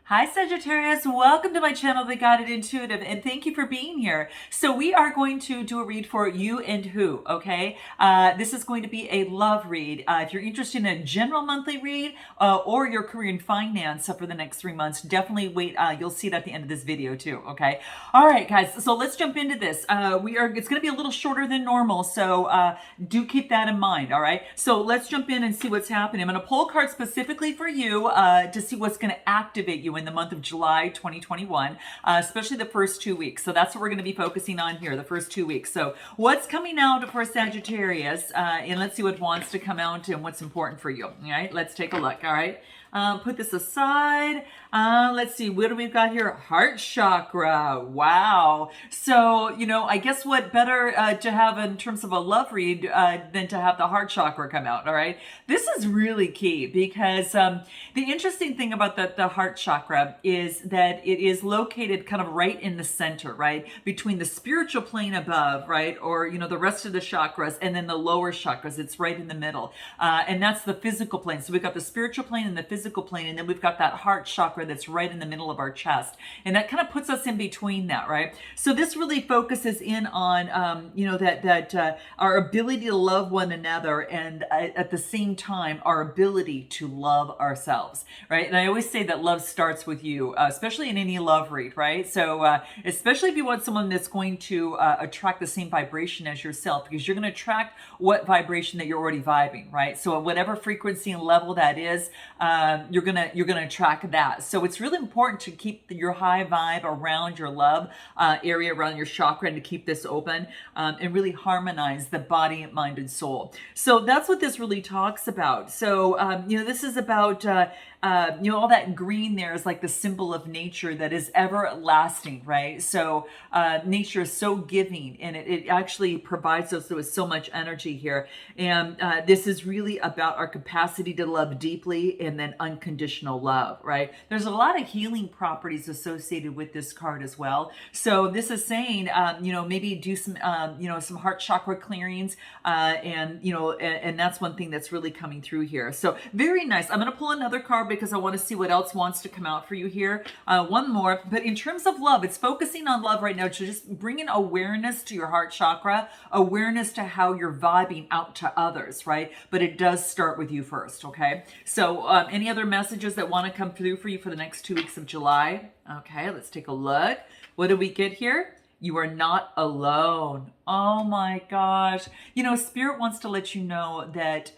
Hi Sagittarius, welcome to my channel, The Guided Intuitive, and thank you for being here. So we are going to do a read for you and who, okay? This is going to be a love read. If you're interested in a general monthly read or your career and finance for the next 3 months, definitely wait. You'll see it at the end of this video too, okay? All right, guys, so let's jump into this. It's going to be a little shorter than normal, so do keep that in mind, all right? So let's jump in and see what's happening. I'm going to pull a card specifically for you to see what's going to activate you in the month of July 2021, especially the first 2 weeks. So that's what we're going to be focusing on here, the first 2 weeks. So what's coming out for Sagittarius, and let's see what wants to come out and what's important for you. All right, let's take a look. All right. Put this aside. Let's see, what do we've got here? Heart chakra. Wow. So, I guess what better to have in terms of a love read than to have the heart chakra come out, all right? This is really key because the interesting thing about the heart chakra is that it is located kind of right in the center, right? Between the spiritual plane above, right? Or, the rest of the chakras and then the lower chakras. It's right in the middle. And that's the physical plane. So we've got the spiritual plane and the physical plane, and then we've got that heart chakra that's right in the middle of our chest, and that kind of puts us in between that, right? So this really focuses in on that our ability to love one another, and at the same time our ability to love ourselves, right? And I always say that love starts with you, especially in any love read, right? So especially if you want someone that's going to attract the same vibration as yourself, because you're going to attract what vibration that you're already vibing, right? So at whatever frequency and level that is, you're gonna track that. So it's really important to keep your high vibe around your love area, around your chakra, and to keep this open and really harmonize the body, mind, and soul. So that's what this really talks about. So this is about all that green there is like the symbol of nature that is everlasting, right? So nature is so giving, and it actually provides us with so much energy here. And this is really about our capacity to love deeply and then unconditional love, right? There's a lot of healing properties associated with this card as well. So this is saying, maybe do some, some heart chakra clearings, and that's one thing that's really coming through here. So very nice. I'm going to pull another card because I want to see what else wants to come out for you here. One more, but in terms of love, it's focusing on love right now to just bring in awareness to your heart chakra, awareness to how you're vibing out to others, right? But it does start with you first, okay? So any other messages that want to come through for you for the next 2 weeks of July? Okay, let's take a look. What do we get here? You are not alone. Oh my gosh. Spirit wants to let you know that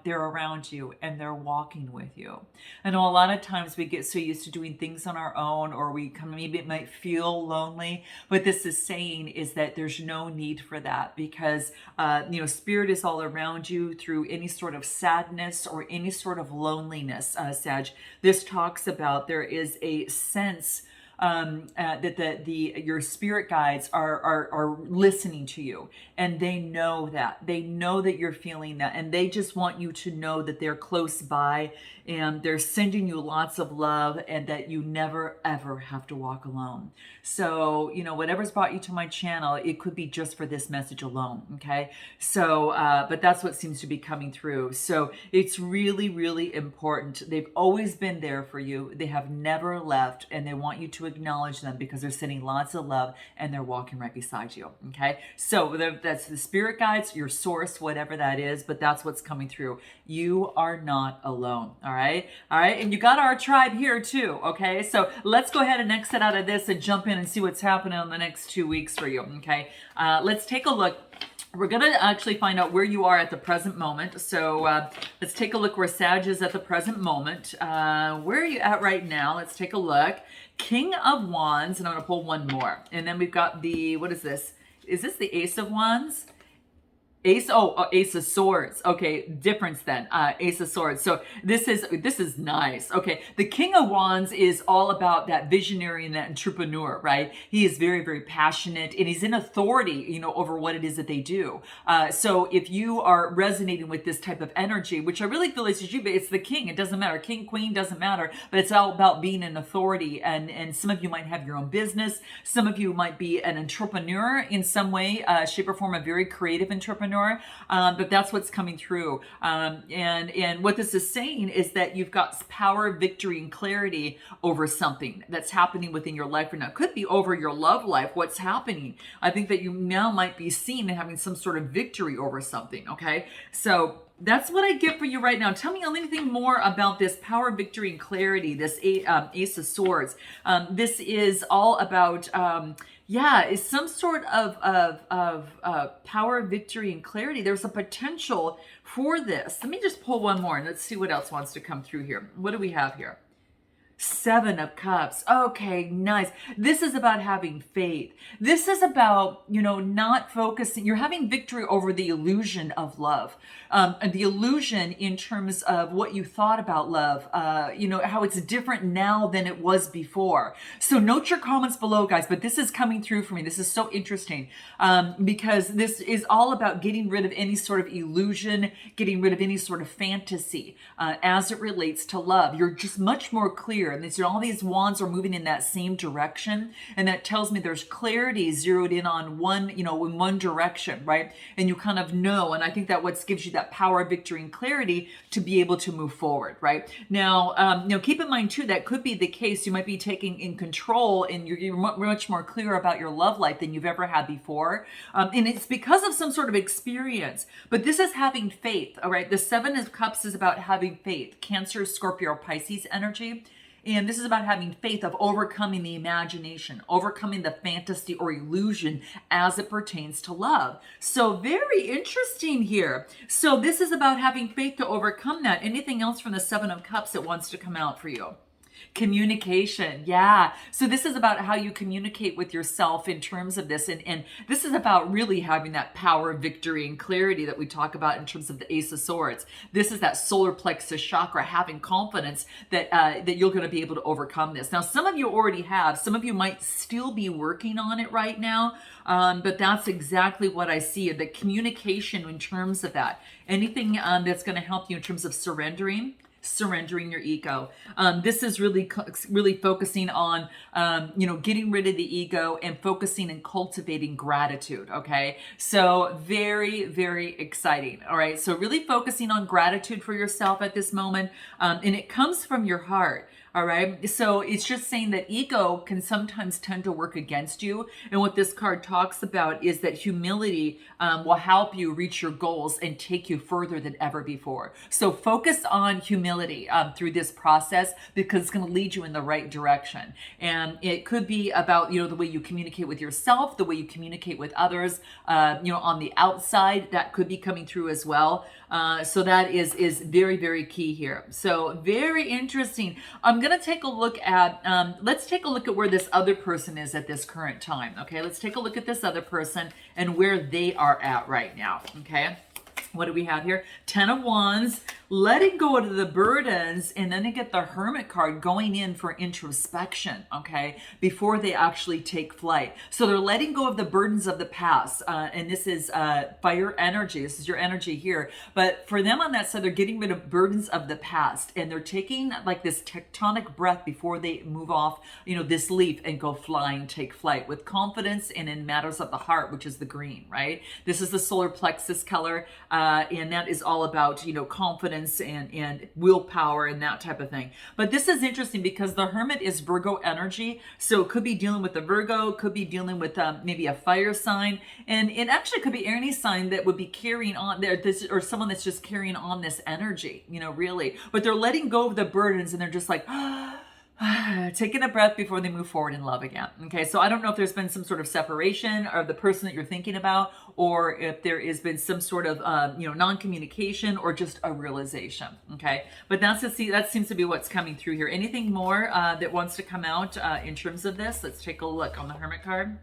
they're around you and they're walking with you. I know a lot of times we get so used to doing things on our own, or we maybe it might feel lonely. What this is saying is that there's no need for that, because Spirit is all around you through any sort of sadness or any sort of loneliness, Sag. This talks about there is a sense that your spirit guides are listening to you, and they know that you're feeling that, and they just want you to know that they're close by and they're sending you lots of love, and that you never ever have to walk alone. So whatever's brought you to my channel, it could be just for this message alone, okay? So but that's what seems to be coming through. So it's really, really important. They've always been there for you. They have never left, and they want you to acknowledge them because they're sending lots of love and they're walking right beside you, okay? So that's the spirit guides, your source, whatever that is, but that's what's coming through. You are not alone, all right? All right, and you got our tribe here too, okay? So let's go ahead and exit out of this and jump in and see what's happening in the next 2 weeks for you, okay? Let's take a look. We're going to actually find out where you are at the present moment. So let's take a look where Sag is at the present moment. Where are you at right now? Let's take a look. King of Wands, and I'm going to pull one more. And then we've got what is this? Is this the Ace of Wands? Ace of Swords. Okay, difference then. Ace of Swords. So this is nice. Okay, the King of Wands is all about that visionary and that entrepreneur, right? He is very, very passionate, and he's in authority, over what it is that they do. So if you are resonating with this type of energy, which I really feel is you, but it's the king. It doesn't matter. King, queen, doesn't matter. But it's all about being an authority, and some of you might have your own business. Some of you might be an entrepreneur in some way, shape, or form, a very creative entrepreneur. entrepreneur, but that's what's coming through. And what this is saying is that you've got power, victory, and clarity over something that's happening within your life right now. It could be over your love life, what's happening. I think that you now might be seen and having some sort of victory over something, okay? So that's what I get for you right now. Tell me anything more about this power, victory, and clarity, this Ace of Swords. This is all about, is some sort of power, victory, and clarity. There's a potential for this. Let me just pull one more and let's see what else wants to come through here. What do we have here? Seven of Cups. Okay, nice. This is about having faith. This is about, not focusing. You're having victory over the illusion of love. And the illusion in terms of what you thought about love, how it's different now than it was before. So note your comments below, guys, but this is coming through for me. This is so interesting because this is all about getting rid of any sort of illusion, getting rid of any sort of fantasy as it relates to love. You're just much more clear. And all these wands are moving in that same direction. And that tells me there's clarity zeroed in on one, in one direction, right? And you kind of know. And I think that what gives you that power, victory, and clarity to be able to move forward, right? Now, keep in mind too, that could be the case. You might be taking in control and you're much more clear about your love life than you've ever had before. And it's because of some sort of experience. But this is having faith, all right? The Seven of Cups is about having faith. Cancer, Scorpio, or Pisces energy. And this is about having faith of overcoming the imagination, overcoming the fantasy or illusion as it pertains to love. So very interesting here. So this is about having faith to overcome that. Anything else from the Seven of Cups that wants to come out for you? Communication. Yeah. So this is about how you communicate with yourself in terms of this. And this is about really having that power, victory, and clarity that we talk about in terms of the Ace of Swords. This is that solar plexus chakra, having confidence that that you're going to be able to overcome this. Now, some of you already have. Some of you might still be working on it right now. But that's exactly what I see. The communication in terms of that. Anything that's going to help you in terms of surrendering your ego. This is really focusing on, getting rid of the ego and focusing and cultivating gratitude. Okay. So very, very exciting. All right. So really focusing on gratitude for yourself at this moment. And it comes from your heart. All right. So it's just saying that ego can sometimes tend to work against you. And what this card talks about is that humility will help you reach your goals and take you further than ever before. So focus on humility through this process because it's going to lead you in the right direction. And it could be about, the way you communicate with yourself, the way you communicate with others, on the outside, that could be coming through as well. So that is very, very key here. So very interesting. I'm going to take a look at, let's take a look at where this other person is at this current time. Okay, let's take a look at this other person and where they are at right now. Okay. What do we have here? 10 of Wands, letting go of the burdens, and then they get the Hermit card going in for introspection, okay, before they actually take flight. So they're letting go of the burdens of the past, and this is fire energy. This is your energy here. But for them on that side, they're getting rid of burdens of the past, and they're taking like this tectonic breath before they move off, this leaf and go flying, take flight with confidence and in matters of the heart, which is the green, right? This is the solar plexus color. And that is all about, confidence and willpower and that type of thing. But this is interesting because the Hermit is Virgo energy. So it could be dealing with the Virgo, could be dealing with maybe a fire sign. And it actually could be any sign that would be carrying on there, or someone that's just carrying on this energy, really. But they're letting go of the burdens and they're just like, taking a breath before they move forward in love again. Okay, so I don't know if there's been some sort of separation of the person that you're thinking about, or if there has been some sort of non-communication or just a realization. Okay, but that seems to be what's coming through here. Anything more that wants to come out in terms of this? Let's take a look on the Hermit card.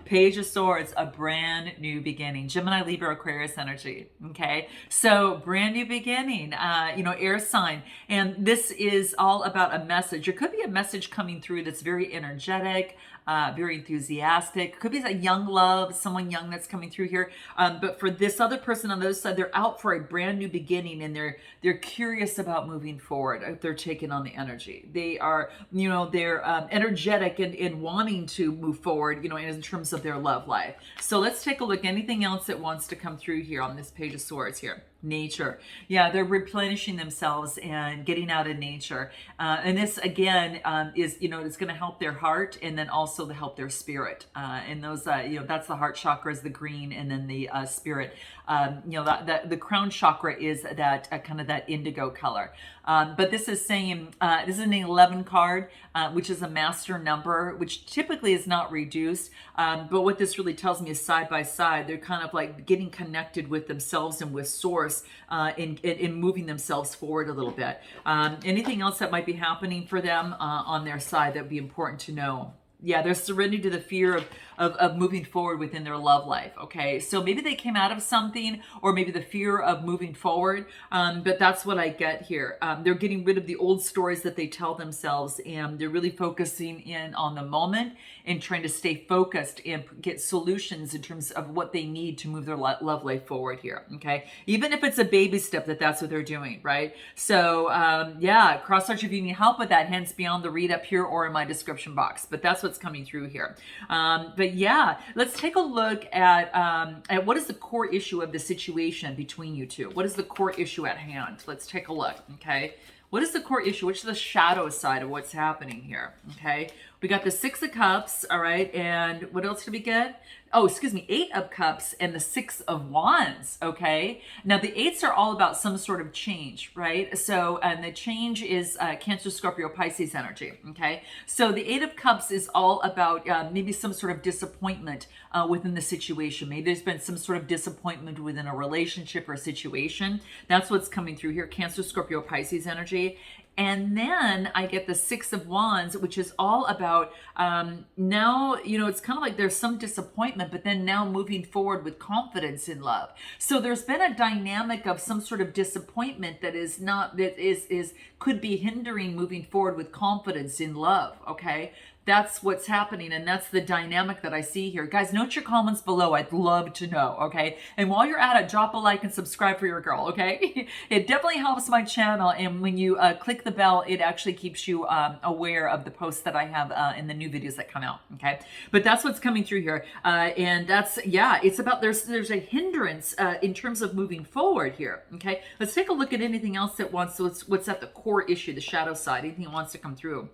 Page of Swords, a brand new beginning. Gemini, Libra, Aquarius energy. Okay, so brand new beginning, air sign. And this is all about a message. There could be a message coming through that's very energetic, very enthusiastic. Could be a young love, someone young that's coming through here. But for this other person on the other side, they're out for a brand new beginning and they're curious about moving forward. If they're taking on the energy, they are, they're energetic and wanting to move forward, in terms terms of their love life. So let's take a look. Anything else that wants to come through here on this Page of Swords here? Nature. Yeah, they're replenishing themselves and getting out in nature. And this again is, it's going to help their heart, and then also to help their spirit. And those, that's the heart chakra is the green, and then the spirit. The crown chakra is that kind of that indigo color. But this is saying, this is an 11 card, which is a master number, which typically is not reduced. But what this really tells me is side by side, they're kind of like getting connected with themselves and with source in moving themselves forward a little bit. Anything else that might be happening for them on their side that would be important to know? Yeah, they're surrendering to the fear of moving forward within their love life. Okay, so maybe they came out of something, or maybe the fear of moving forward. But that's what I get here. They're getting rid of the old stories that they tell themselves, and they're really focusing in on the moment and trying to stay focused and get solutions in terms of what they need to move their love life forward here. Okay, even if it's a baby step, that's what they're doing, right? So yeah, cross search if you need help with that. Hence, beyond the read up here or in my description box. But that's what's coming through here. But yeah, let's take a look at what is the core issue of the situation between you two. What is the core issue at hand? Let's take a look. Okay, what is the core issue? Which is the shadow side of what's happening here? Okay, we got the 6 of Cups. All right, and what else did we get? Oh, excuse me, 8 of Cups and the 6 of Wands. Okay, now the 8s are all about some sort of change, right? So, and the change is Cancer, Scorpio, Pisces energy. Okay, so the 8 of Cups is all about maybe some sort of disappointment within the situation. Maybe there's been some sort of disappointment within a relationship or a situation. That's what's coming through here. Cancer, Scorpio, Pisces energy. And then I get the 6 of Wands, which is all about now, it's kind of like there's some disappointment, but then now moving forward with confidence in love. So there's been a dynamic of some sort of disappointment that could be hindering moving forward with confidence in love. Okay. That's what's happening, and that's the dynamic that I see here. Guys, note your comments below. I'd love to know, okay? And while you're at it, drop a like and subscribe for your girl, okay? It definitely helps my channel, and when you click the bell, it actually keeps you aware of the posts that I have in the new videos that come out, okay? But that's what's coming through here, and that's, yeah, it's about there's a hindrance in terms of moving forward here, okay? Let's take a look at anything else that wants, what's at the core issue, the shadow side, anything that wants to come through.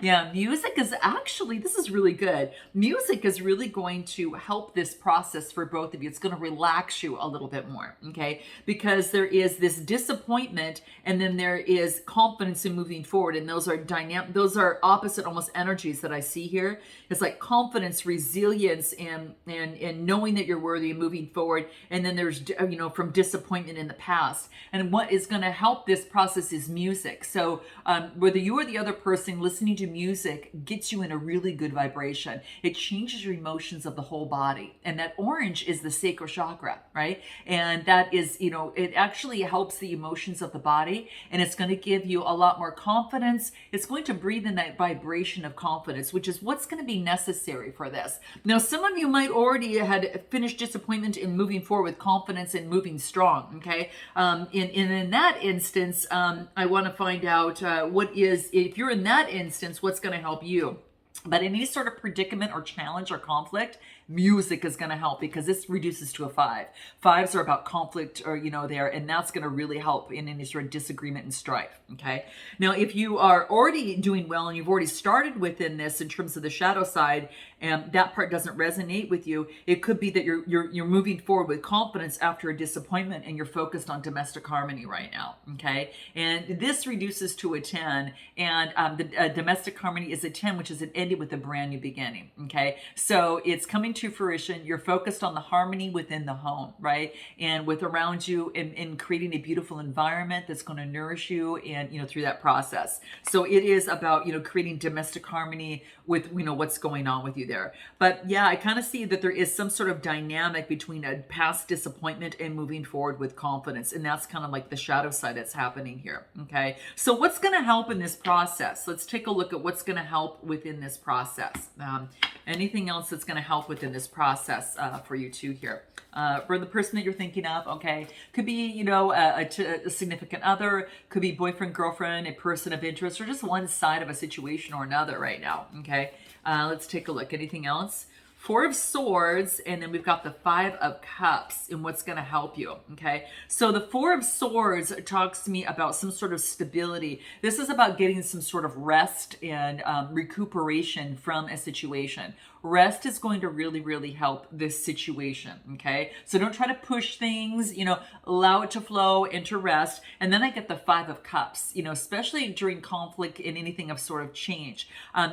Yeah, music is actually, this is really good. Music is really going to help this process for both of you. It's going to relax you a little bit more, okay? Because there is this disappointment, and then there is confidence in moving forward, and those are dynamic, those are opposite almost energies that I see here. It's like confidence, resilience, and knowing that you're worthy of moving forward, and then there's, from disappointment in the past. And what is going to help this process is music. So whether you or the other person listening to music gets you in a really good vibration. It changes your emotions of the whole body. And that orange is the sacral chakra, right? And that is, it actually helps the emotions of the body, and it's going to give you a lot more confidence. It's going to breathe in that vibration of confidence, which is what's going to be necessary for this. Now, some of you might already had finished disappointment in moving forward with confidence and moving strong, okay? In that instance, I want to find out if you're in that instance, what's going to help you. But in any sort of predicament or challenge or conflict, music is going to help, because this reduces to a 5. 5s are about conflict, or there, and that's going to really help in any sort of disagreement and strife. Okay. Now, if you are already doing well and you've already started within this in terms of the shadow side, and that part doesn't resonate with you, it could be that you're moving forward with confidence after a disappointment, and you're focused on domestic harmony right now. Okay. And this reduces to a 10, and the domestic harmony is a 10, which is an ending with a brand new beginning. Okay. So it's coming to fruition. You're focused on the harmony within the home, right? And with around you, in creating a beautiful environment that's going to nourish you, and through that process. So it is about creating domestic harmony with what's going on with you there. But yeah, I kind of see that there is some sort of dynamic between a past disappointment and moving forward with confidence, and that's kind of like the shadow side that's happening here. Okay, so what's going to help in this process? Let's take a look at what's going to help within this process. Anything else that's going to help within this process for you two here? For the person that you're thinking of, okay, could be a significant other, could be boyfriend, girlfriend, a person of interest, or just one side of a situation or another right now. Okay, let's take a look. Anything else Four of Swords, and then we've got the Five of Cups and what's going to help you. Okay, so the Four of Swords talks to me about some sort of stability. This is about getting some sort of rest and recuperation from a situation. Rest is going to really help this situation. Okay, so don't try to push things, allow it to flow into rest. And then I get the Five of Cups, especially during conflict and anything of sort of change.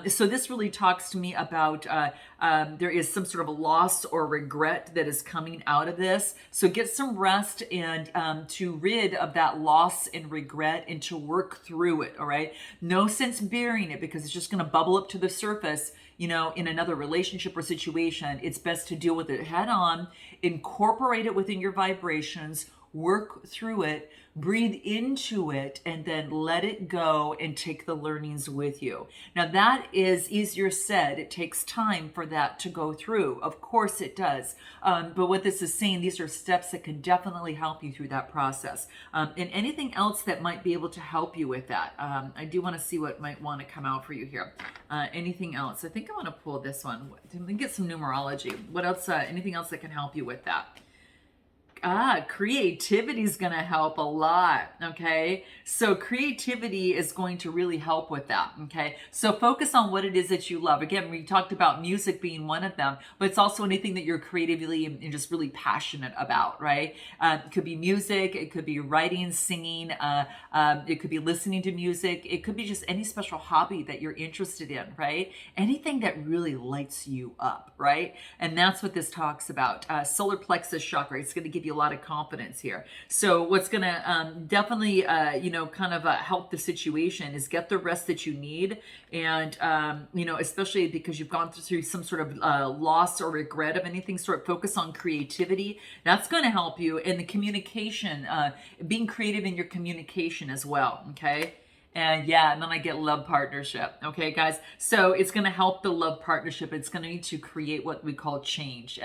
So this really talks to me about there is some sort of a loss or regret that is coming out of this. So get some rest and to rid of that loss and regret and to work through it. All right. No sense burying it because it's just going to bubble up to the surface. In another relationship or situation. It's best to deal with it head on, incorporate it within your vibrations, work through it, breathe into it, and then let it go and take the learnings with you. Now that is easier said. It takes time for that to go through. Of course it does. But what this is saying, these are steps that can definitely help you through that process. And anything else that might be able to help you with that. I do want to see what might want to come out for you here. Anything else? I think I want to pull this one. Let me get some numerology. What else? Anything else that can help you with that? Creativity is going to help a lot. Okay. So creativity is going to really help with that. Okay. So focus on what it is that you love. Again, we talked about music being one of them, but it's also anything that you're creatively and just really passionate about, right? It could be music. It could be writing, singing. It could be listening to music. It could be just any special hobby that you're interested in, right? Anything that really lights you up, right? And that's what this talks about. Solar plexus chakra. It's going to give you a lot of confidence here. So what's going to definitely, help the situation is get the rest that you need. And, especially because you've gone through some sort of loss or regret of anything, sort of focus on creativity. That's going to help you in the communication, being creative in your communication as well. Okay. And then I get love partnership. Okay, guys. So it's going to help the love partnership. It's going to need to create what we call change.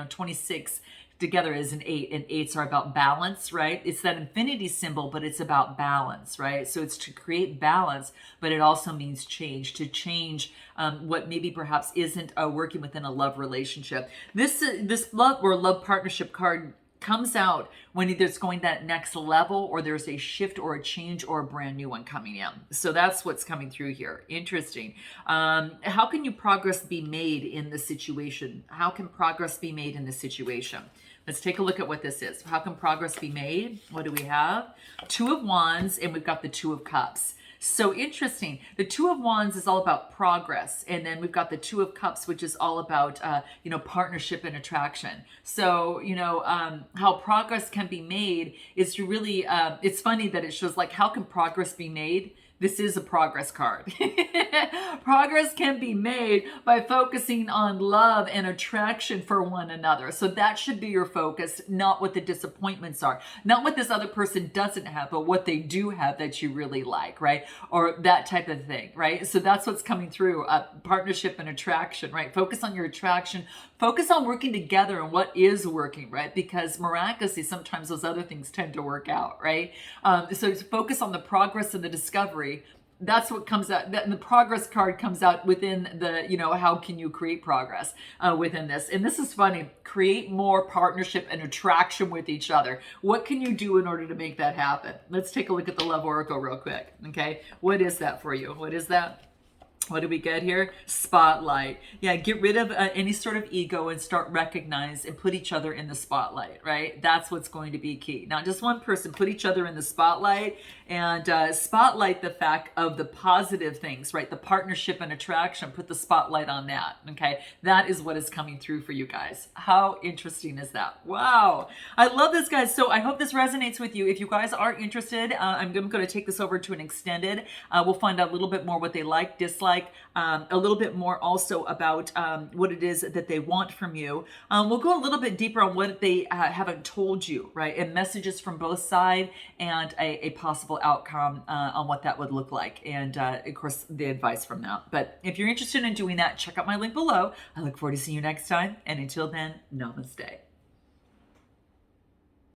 26 together is an 8, and 8s are about balance, right? It's that infinity symbol, but it's about balance, right? So it's to create balance, but it also means change, to change what maybe perhaps isn't working within a love relationship. This love or love partnership card comes out when either it's going that next level or there's a shift or a change or a brand new one coming in. So that's what's coming through here. Interesting. How can you progress be made in this situation? How can progress be made in this situation? Let's take a look at what this is. How can progress be made? What do we have? Two of Wands, and we've got the Two of Cups. So interesting. The Two of Wands is all about progress. And then we've got the Two of Cups, which is all about, partnership and attraction. So, how progress can be made is to really, it's funny that it shows like, how can progress be made? This is a progress card. Progress can be made by focusing on love and attraction for one another. So that should be your focus, not what the disappointments are, not what this other person doesn't have, but what they do have that you really like, right? Or that type of thing, right? So that's what's coming through, partnership and attraction, right? Focus on your attraction, focus on working together and what is working, right? Because miraculously, sometimes those other things tend to work out, right? So focus on the progress and the discovery. That's what comes out. That the progress card comes out within the, how can you create progress within this? And this is funny. Create more partnership and attraction with each other. What can you do in order to make that happen? Let's take a look at the Love Oracle real quick. Okay. What is that for you? What is that? What do we get here? Spotlight. Yeah, get rid of any sort of ego and start recognize and put each other in the spotlight, right? That's what's going to be key. Not just one person, put each other in the spotlight and spotlight the fact of the positive things, right? The partnership and attraction, put the spotlight on that, okay? That is what is coming through for you guys. How interesting is that? Wow. I love this, guys. So I hope this resonates with you. If you guys are interested, I'm going to take this over to an extended. We'll find out a little bit more what they like, dislike, a little bit more also about what it is that they want from you. We'll go a little bit deeper on what they haven't told you, right? And messages from both sides and a possible outcome on what that would look like. And of course, the advice from that. But if you're interested in doing that, check out my link below. I look forward to seeing you next time. And until then, namaste.